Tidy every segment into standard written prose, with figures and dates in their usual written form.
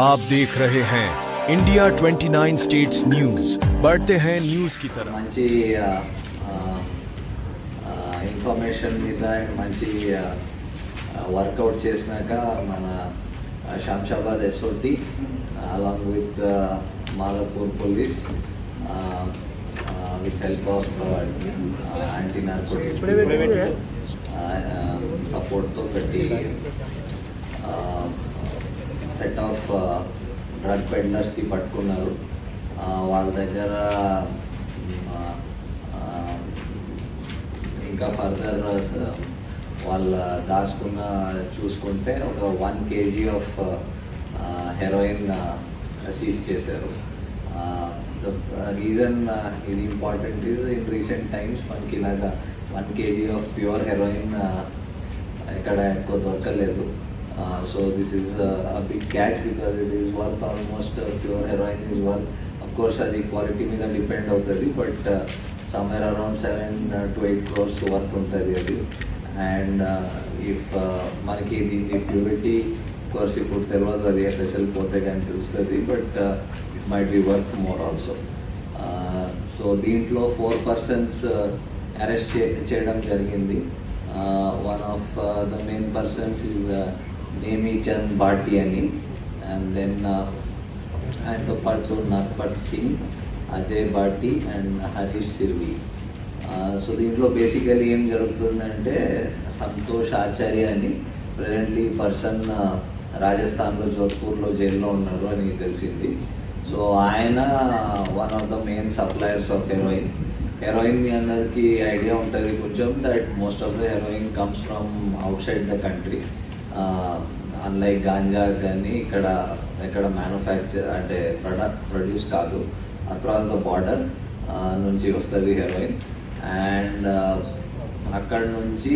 आप देख रहे हैं इंडिया 29 स्टेट्स न्यूज। बढ़ते हैं न्यूज की तरफ। మంచి ఇన్ఫర్మేషన్ మీద అండ్ మంచి వర్కౌట్ చేసినాక మన Shamshabad SOT along with Madhapur police with help of anti narcotics సపోర్ట్తో ఒకటి సెట్ ఆఫ్ డ్రగ్ పెడ్లర్స్కి పట్టుకున్నారు. వాళ్ళ దగ్గర ఇంకా ఫర్దర్ వాళ్ళ దాచుకున్న చూసుకుంటే ఒక 1 kg ఆఫ్ హెరోయిన్ సీజ్ చేశారు. ద రీజన్ ఇది important is in recent times మనకి ఇలాగా 1 kg ఆఫ్ ప్యూర్ హెరోయిన్ ఎక్కడ ఎక్కువ దొరకలేదు. So this is a big catch because it is worth almost pure heroin is worth, of course అది quality మీద depend అవుతుంది, but somewhere around 7 to 8 crores worth ఉంటుంది అది. అండ్ ఇఫ్ మనకి దీని ప్యూరిటీ కోర్స్ ఇప్పుడు తెలియదు, అది ఎఫ్ఎస్ఎల్ పోతే కానీ తెలుస్తుంది, but it might be worth more also. So దీంట్లో 4 persons అరెస్ట్ చేయడం జరిగింది. One of the main persons is Nemichand Bhati అని, అండ్ దెన్ ఆయనతో పాటు నర్పట్ సింగ్, అజయ్ భాటి అండ్ హరీష్ సిర్వి. సో దీంట్లో బేసికలీ ఏం జరుగుతుందంటే సంతోష్ ఆచార్య అని ప్రజెంట్లీ పర్సన్ రాజస్థాన్లో జోధ్పూర్లో జైల్లో ఉన్నారు అని తెలిసింది. సో ఆయన one of the main suppliers of heroin. Heroin మీ అందరికీ ఐడియా ఉంటుంది కొంచెం, that most of the heroin comes from outside the country. Unlike ganja కానీ ఇక్కడ మ్యానుఫ్యాక్చర్ అంటే ప్రొడ్యూస్ కాదు, అక్రాస్ ద బార్డర్ నుంచి వస్తుంది హెరోయిన్. అండ్ అక్కడ నుంచి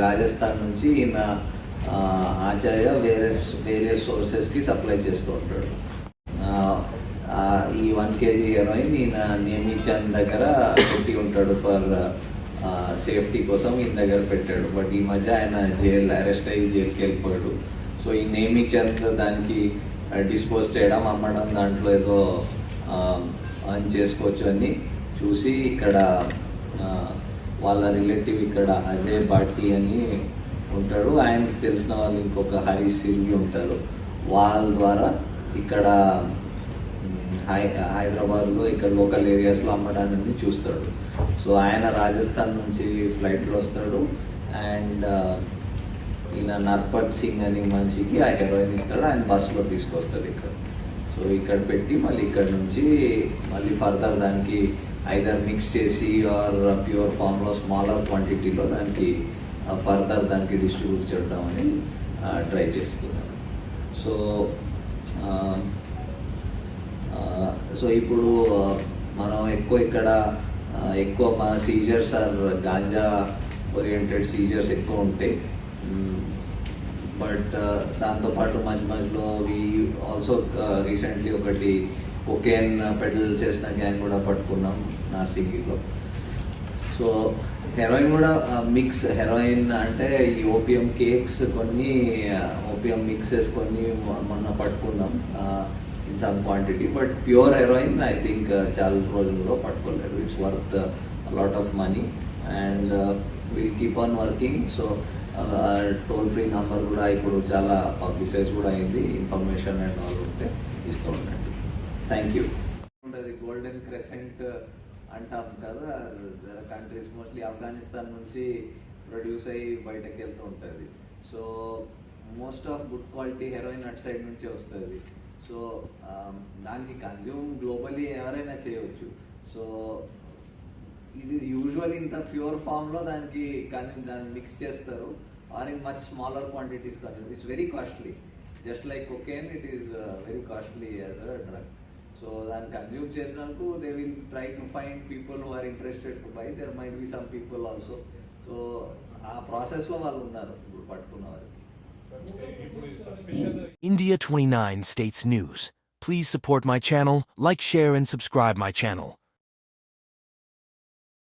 రాజస్థాన్ నుంచి ఈయన ఆచార్య వేరే సోర్సెస్కి సప్లై చేస్తూ ఉంటాడు. ఈ 1 kg హెరోయిన్ ఈయన నేమీచంద్ దగ్గర పెట్టి ఉంటాడు, ఫర్ సేఫ్టీ కోసం ఈయన దగ్గర పెట్టాడు. బట్ ఈ మధ్య ఆయన అరెస్ట్ అయ్యి జైలుకి వెళ్ళిపోయాడు. సో ఈ నేమీచంద్ దానికి డిస్పోజ్ చేయడం, అమ్మడం, దాంట్లో ఏదో అర్న్ చేసుకోవచ్చు అని చూసి ఇక్కడ వాళ్ళ రిలేటివ్ ఇక్కడ అజయ్ భాటి అని ఉంటాడు, ఆయనకు తెలిసిన వాళ్ళు ఇంకొక హరీష్ సిర్వి ఉంటారు. వాళ్ళ ద్వారా ఇక్కడ హైదరాబాద్లో ఇక్కడ లోకల్ ఏరియాస్లో అమ్మడాన్ని చూస్తాడు. సో ఆయన రాజస్థాన్ నుంచి ఫ్లైట్లో వస్తాడు, అండ్ ఈయన నర్పట్ సింగ్ అని మనిషికి ఆ హెరోయిన్ ఇస్తాడు, ఆయన బస్లో తీసుకొస్తాడు ఇక్కడ. సో ఇక్కడ పెట్టి మళ్ళీ ఇక్కడ నుంచి మళ్ళీ ఫర్దర్ దానికి ఐదర్ మిక్స్ చేసి ఆర్ ప్యూర్ ఫామ్లో స్మాలర్ క్వాంటిటీలో దానికి ఫర్దర్ దానికి డిస్ట్రిబ్యూట్ చేయడం అని ట్రై చేస్తున్నాను. సో ఇప్పుడు మనం ఎక్కువ మన seizures or ganja oriented seizures ఎక్కువ ఉంటాయి. బట్ దాంతోపాటు మధ్యలో వీ ఆల్సో రీసెంట్లీ ఒకటి కొకేన్ పెడల్ చేసిన గ్యాంగ్ కూడా పట్టుకున్నాం నార్సింగిలో. సో హెరోయిన్ కూడా మిక్స్, హెరోయిన్ అంటే ఈ ఓపియం కేక్స్ కొన్ని, ఓపియం మిక్సెస్ కొన్ని మొన్న పట్టుకున్నాం in some quantity. But pure heroin I think చాలా రోజుల్లో పట్టుకోలేదు. It's worth lot of money and will keep on working. So toll free number కూడా ఇప్పుడు చాలా పబ్లిసైజ్ కూడా అయింది, ఇన్ఫర్మేషన్ అండ్ ఆల్ ఉంటే ఇస్తూ ఉండండి. Thank you. ఉంటుంది గోల్డెన్ క్రెసెంట్ అంటాం కదా, కంట్రీస్ మోస్ట్లీ ఆఫ్ఘనిస్తాన్ నుంచి ప్రొడ్యూస్ అయ్యి బయటకు వెళ్తూ ఉంటుంది. So most of good quality heroine at side నుంచే వస్తుంది. సో దానికి కన్జ్యూమ్ గ్లోబలీ ఎవరైనా చేయవచ్చు. సో ఇది యూజువల్ ఇంత ప్యూర్ ఫామ్లో దాన్ని మిక్స్ చేస్తారు, are in much smaller quantities consume. It's very costly, just like cocaine, it is very costly as a drug. So దాన్ని కన్జ్యూమ్ చేసినందుకు they will try to find people who are interested to buy. There might be some people also. So ఆ ప్రాసెస్లో వాళ్ళు ఉన్నారు ఇప్పుడు పట్టుకున్న వారికి. India 29 States News. Please support my channel, like, share and subscribe my channel.